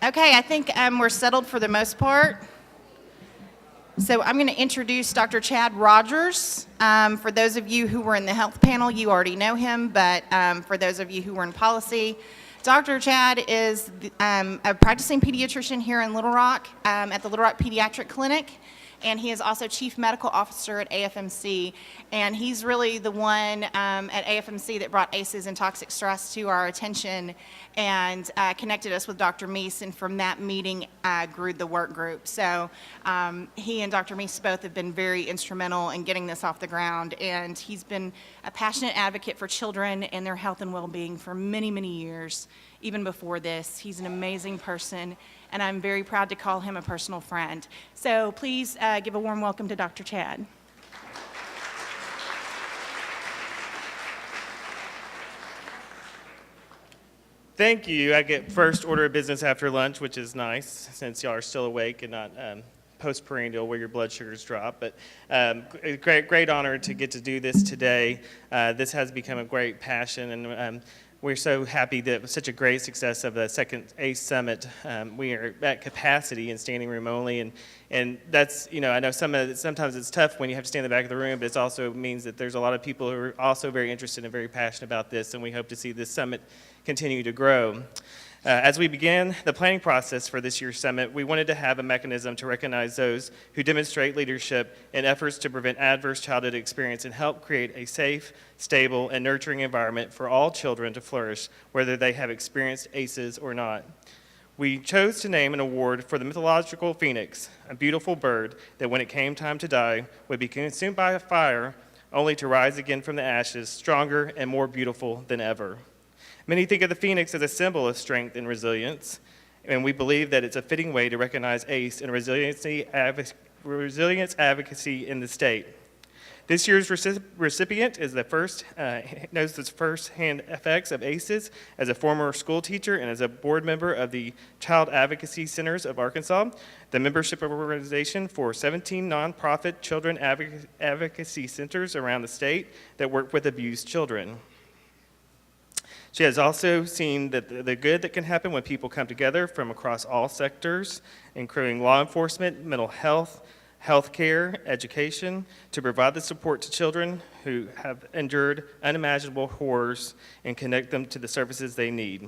Okay, I think we're settled for the most part. So I'm going to introduce Dr. Chad Rogers. For those of you who were in the health panel, you already know him, but for those of you who were in policy, Dr. Chad is a practicing pediatrician here in Little Rock at the Little Rock Pediatric Clinic, and he is also Chief Medical Officer at AFMC, and he's really the one at AFMC that brought ACEs and toxic stress to our attention and connected us with Dr. Meese, and from that meeting grew the work group. So he and Dr. Meese both have been very instrumental in getting this off the ground, and he's been a passionate advocate for children and their health and well-being for many, many years, even before this. He's an amazing person, and I'm very proud to call him a personal friend. So please give a warm welcome to Dr. Chad. Thank you. I get first order of business after lunch, which is nice since y'all are still awake and not post-prandial where your blood sugars drop. But a great honor to get to do this today. This has become a great passion, and we're so happy that it was such a great success of the second ACE Summit. We are at capacity in standing room only, and that's, I know sometimes it's tough when you have to stand in the back of the room, but it also means that there's a lot of people who are also very interested and very passionate about this, and we hope to see this summit continue to grow. As we began the planning process for this year's summit, we wanted to have a mechanism to recognize those who demonstrate leadership in efforts to prevent adverse childhood experience and help create a safe, stable, and nurturing environment for all children to flourish, whether they have experienced ACEs or not. We chose to name an award for the mythological phoenix, a beautiful bird that when it came time to die would be consumed by a fire, only to rise again from the ashes, stronger and more beautiful than ever. Many think of the phoenix as a symbol of strength and resilience, and we believe that it's a fitting way to recognize ACE and resilience advocacy in the state. This year's recipient is knows the first-hand effects of ACEs as a former school teacher and as a board member of the Child Advocacy Centers of Arkansas, the membership organization for 17 nonprofit children advocacy centers around the state that work with abused children. She has also seen the good that can happen when people come together from across all sectors, including law enforcement, mental health, healthcare, education, to provide the support to children who have endured unimaginable horrors and connect them to the services they need.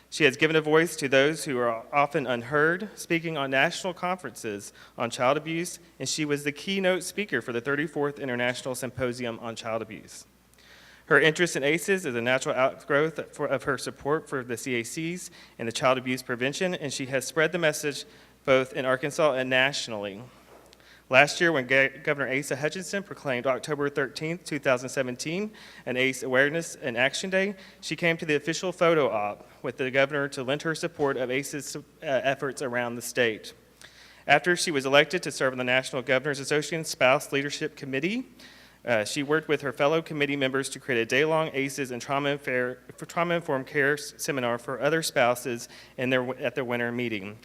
She has given a voice to those who are often unheard, speaking on national conferences on child abuse, and she was the keynote speaker for the 34th International Symposium on Child Abuse. Her interest in ACEs is a natural outgrowth of her support for the CACs and the child abuse prevention, and she has spread the message both in Arkansas and nationally. Last year, when Governor Asa Hutchinson proclaimed October 13, 2017, an ACE Awareness and Action Day, she came to the official photo op with the governor to lend her support of ACE's efforts around the state. After she was elected to serve on the National Governors Association Spouse Leadership Committee, she worked with her fellow committee members to create a day-long ACEs and trauma-informed care seminar for other spouses at their winter meeting.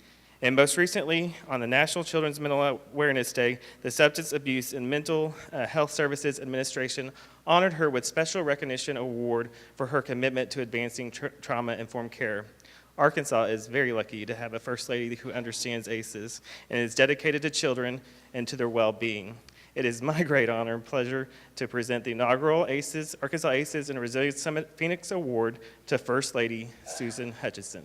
And most recently, on the National Children's Mental Awareness Day, the Substance Abuse and Mental Health Services Administration honored her with Special Recognition Award for her commitment to advancing trauma-informed care. Arkansas is very lucky to have a First Lady who understands ACEs and is dedicated to children and to their well-being. It is my great honor and pleasure to present the inaugural Arkansas ACEs and Resilience Summit Phoenix Award to First Lady Susan Hutchinson.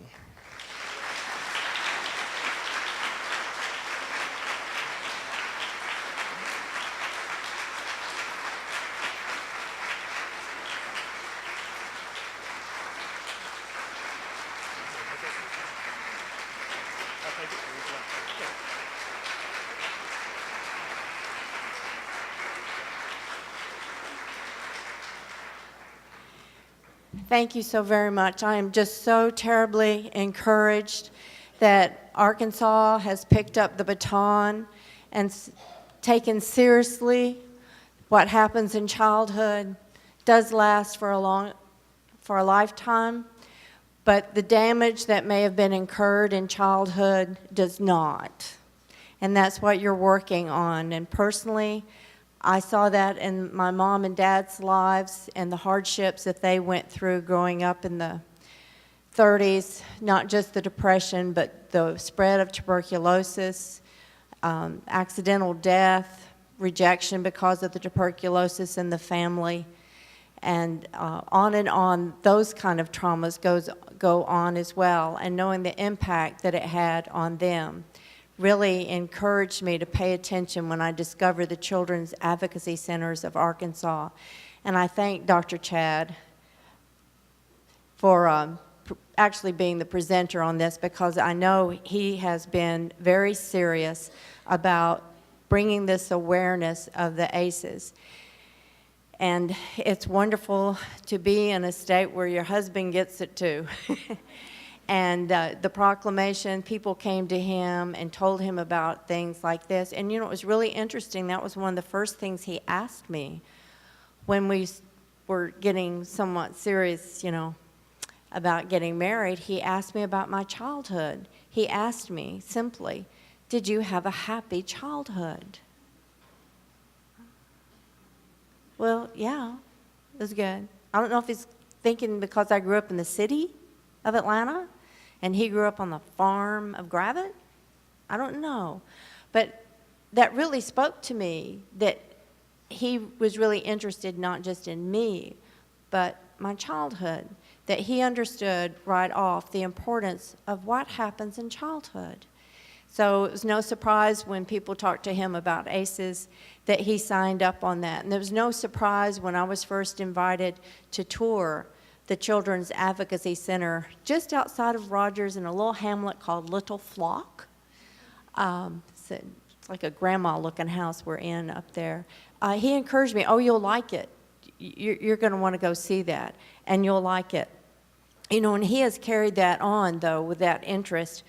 Thank you so very much. I am just so terribly encouraged that Arkansas has picked up the baton and taken seriously what happens in childhood. Does last for a lifetime, but the damage that may have been incurred in childhood does not. And that's what you're working on. And personally, I saw that in my mom and dad's lives and the hardships that they went through growing up in the 30s, not just the depression, but the spread of tuberculosis, accidental death, rejection because of the tuberculosis in the family, and on. Those kind of traumas go on as well, and knowing the impact that it had on them really encouraged me to pay attention when I discovered the Children's Advocacy Centers of Arkansas. And I thank Dr. Chad for actually being the presenter on this, because I know he has been very serious about bringing this awareness of the ACEs. And it's wonderful to be in a state where your husband gets it too. And the proclamation, people came to him and told him about things like this. And you know, it was really interesting. That was one of the first things he asked me when we were getting somewhat serious, you know, about getting married. He asked me about my childhood. He asked me simply, "Did you have a happy childhood?" Well, yeah, it was good. I don't know if he's thinking because I grew up in the city of Atlanta and he grew up on the farm of Gravett. I don't know. But that really spoke to me, that he was really interested not just in me, but my childhood, that he understood right off the importance of what happens in childhood. So it was no surprise when people talked to him about ACEs that he signed up on that. And there was no surprise when I was first invited to tour the Children's Advocacy Center just outside of Rogers in a little hamlet called Little Flock. It's like a grandma-looking house we're in up there. He encouraged me, "Oh, you'll like it. You're going to want to go see that, and you'll like it." You know, and he has carried that on, though, with that interest.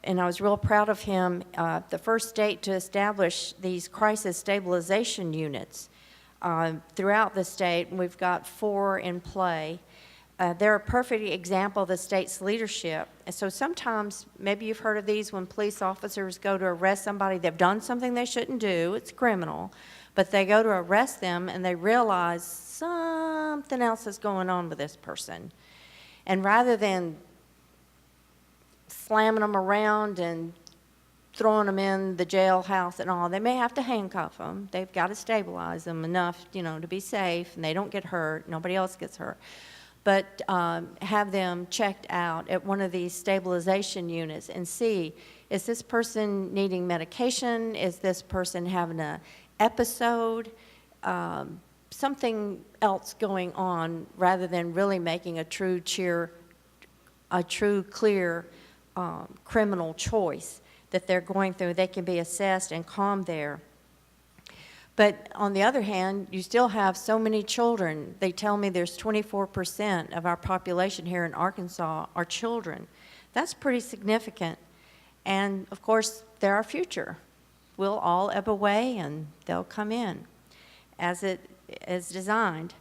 And I was real proud of him, the first state to establish these crisis stabilization units throughout the state. We've got 4 in play. They're a perfect example of the state's leadership. And so sometimes, maybe you've heard of these when police officers go to arrest somebody, they've done something they shouldn't do, it's criminal, but they go to arrest them and they realize something else is going on with this person. And rather than slamming them around and throwing them in the jailhouse and all, they may have to handcuff them. They've got to stabilize them enough, you know, to be safe and they don't get hurt, nobody else gets hurt. But have them checked out at one of these stabilization units and see, is this person needing medication? Is this person having an episode? Something else going on, rather than really making a true clear criminal choice that they're going through. They can be assessed and calmed there. But on the other hand, you still have so many children. They tell me there's 24% of our population here in Arkansas are children. That's pretty significant. And of course, they're our future. We'll all ebb away and they'll come in as it is designed.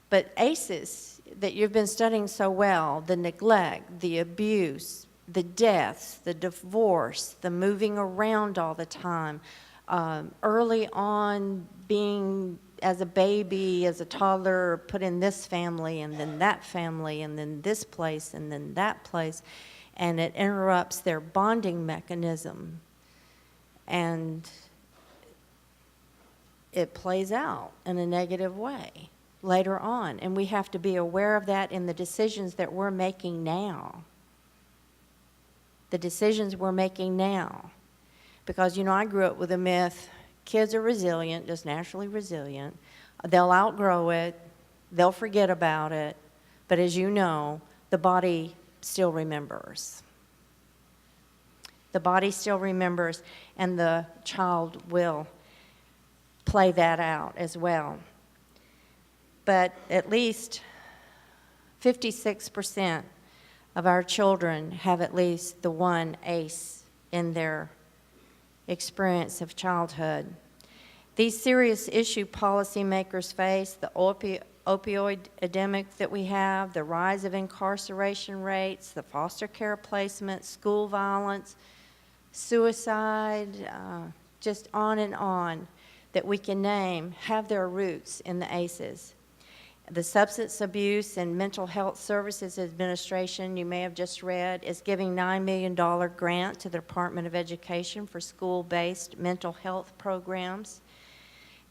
But ACEs that you've been studying so well, the neglect, the abuse, the deaths, the divorce, the moving around all the time, early on being as a baby, as a toddler, put in this family and then that family and then this place and then that place, and it interrupts their bonding mechanism. And it plays out in a negative way later on. And we have to be aware of that in the decisions that we're making now. The decisions we're making now. Because, you know, I grew up with a myth, kids are resilient, just naturally resilient. They'll outgrow it, they'll forget about it, but as you know, the body still remembers. The body still remembers, and the child will play that out as well. But at least 56% of our children have at least the one ACE in their experience of childhood. These serious issue policymakers face, the opioid epidemic that we have, the rise of incarceration rates, the foster care placement, school violence, suicide, just on and on, that we can name, have their roots in the ACEs. The Substance Abuse and Mental Health Services Administration, you may have just read, is giving $9 million grant to the Department of Education for school-based mental health programs.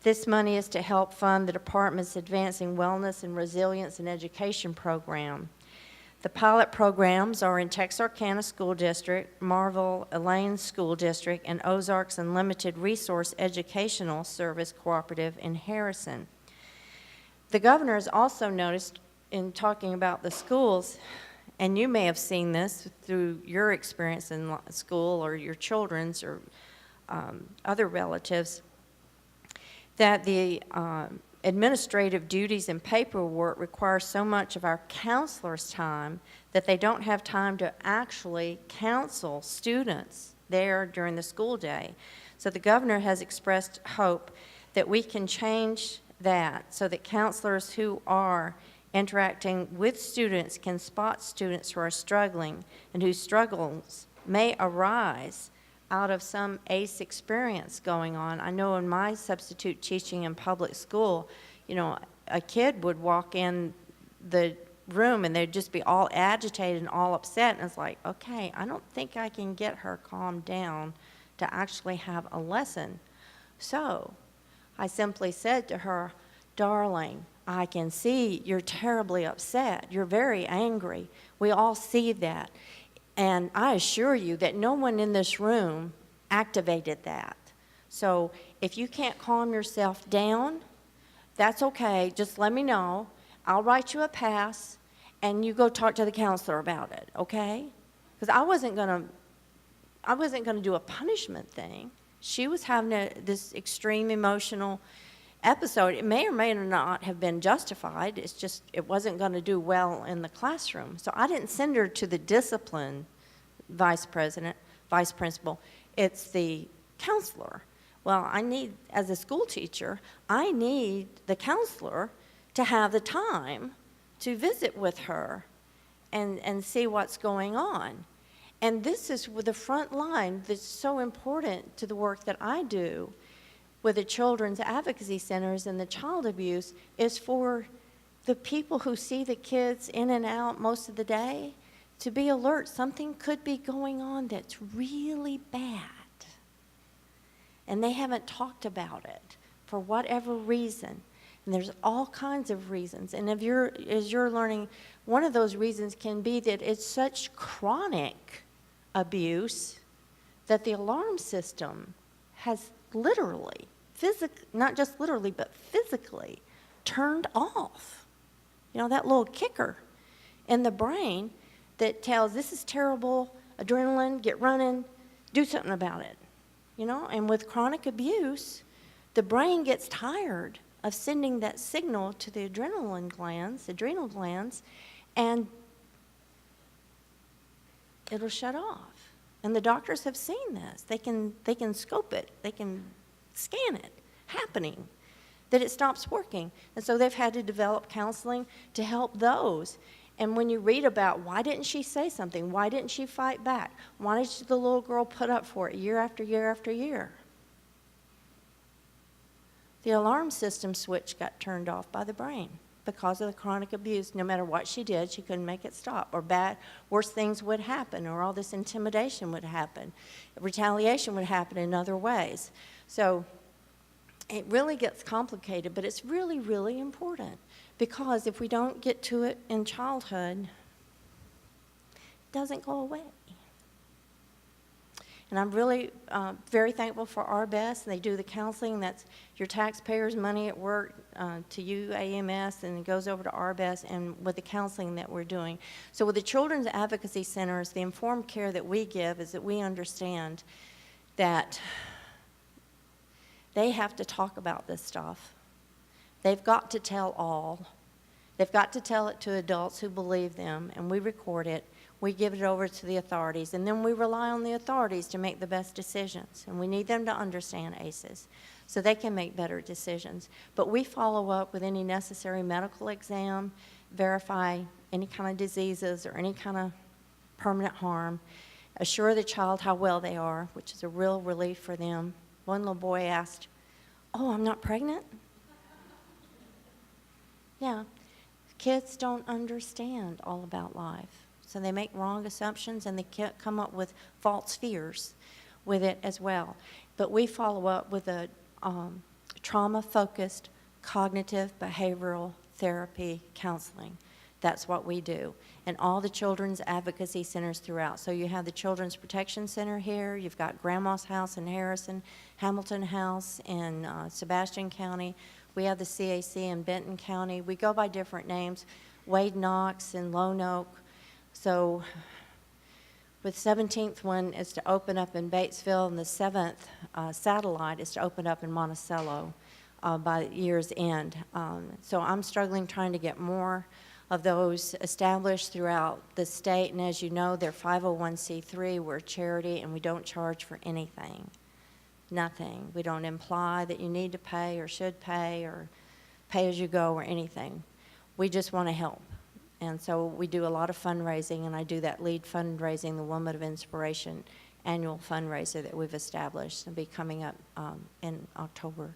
This money is to help fund the department's Advancing Wellness and Resilience in Education program. The pilot programs are in Texarkana School District, Marvell Elaine School District, and Ozarks Unlimited Resource Educational Service Cooperative in Harrison. The governor has also noticed in talking about the schools, and you may have seen this through your experience in school or your children's or other relatives, that the administrative duties and paperwork require so much of our counselors' time that they don't have time to actually counsel students there during the school day. So the governor has expressed hope that we can change that so that counselors who are interacting with students can spot students who are struggling and whose struggles may arise out of some ACE experience going on. I know in my substitute teaching in public school, you know, a kid would walk in the room and they'd just be all agitated and all upset, and it's like, okay, I don't think I can get her calmed down to actually have a lesson. So I simply said to her, darling, I can see you're terribly upset. You're very angry. We all see that. And I assure you that no one in this room activated that. So if you can't calm yourself down, that's okay. Just let me know. I'll write you a pass, and you go talk to the counselor about it, okay? Because I wasn't gonna do a punishment thing. She was having this extreme emotional episode. It may or may not have been justified. It's just it wasn't going to do well in the classroom. So I didn't send her to the discipline vice principal. It's the counselor. Well, as a school teacher, I need the counselor to have the time to visit with her and see what's going on. And this is with the front line that's so important to the work that I do with the children's advocacy centers and the child abuse, is for the people who see the kids in and out most of the day to be alert. Something could be going on that's really bad, and they haven't talked about it for whatever reason. And there's all kinds of reasons. And as you're learning, one of those reasons can be that it's such chronic abuse that the alarm system has literally, not just literally, but physically turned off. You know, that little kicker in the brain that tells this is terrible, adrenaline, get running, do something about it. You know, and with chronic abuse, the brain gets tired of sending that signal to the adrenal glands, and it'll shut off. And the doctors have seen this. They can scope it. They can scan it happening, that it stops working. And so they've had to develop counseling to help those. And when you read about why didn't she say something, why didn't she fight back, why did the little girl put up for it year after year after year? The alarm system switch got turned off by the brain because of the chronic abuse. No matter what she did, she couldn't make it stop, or worse things would happen, or all this intimidation would happen. Retaliation would happen in other ways. So it really gets complicated, but it's really, really important, because if we don't get to it in childhood, it doesn't go away. And I'm really very thankful for RBES, and they do the counseling. That's your taxpayers' money at work to UAMS, and it goes over to RBES, and with the counseling that we're doing. So with the Children's Advocacy Centers, the informed care that we give is that we understand that they have to talk about this stuff. They've got to tell all. They've got to tell it to adults who believe them, and we record it. We give it over to the authorities, and then we rely on the authorities to make the best decisions. And we need them to understand ACEs so they can make better decisions. But we follow up with any necessary medical exam, verify any kind of diseases or any kind of permanent harm, assure the child how well they are, which is a real relief for them. One little boy asked, "Oh, I'm not pregnant?" Yeah. kids don't understand all about life. So they make wrong assumptions and they come up with false fears with it as well. But we follow up with a trauma-focused cognitive behavioral therapy counseling. That's what we do. And all the children's advocacy centers throughout. So you have the Children's Protection Center here, you've got Grandma's House in Harrison, Hamilton House in Sebastian County. We have the CAC in Benton County. We go by different names. Wade Knox in Lone Oak. So the 17th one is to open up in Batesville, and the 7th satellite is to open up in Monticello by year's end. So I'm struggling trying to get more of those established throughout the state, and as you know, they're 501c3, we're a charity, and we don't charge for anything, nothing. We don't imply that you need to pay or should pay or pay as you go or anything. We just want to help, and so we do a lot of fundraising, and I do that lead fundraising, the Woman of Inspiration annual fundraiser that we've established and be coming up in October.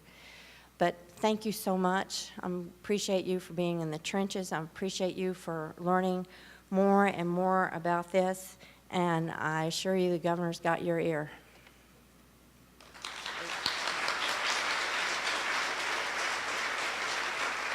But thank you so much. I appreciate you for being in the trenches. I appreciate you for learning more and more about this. And I assure you the governor's got your ear.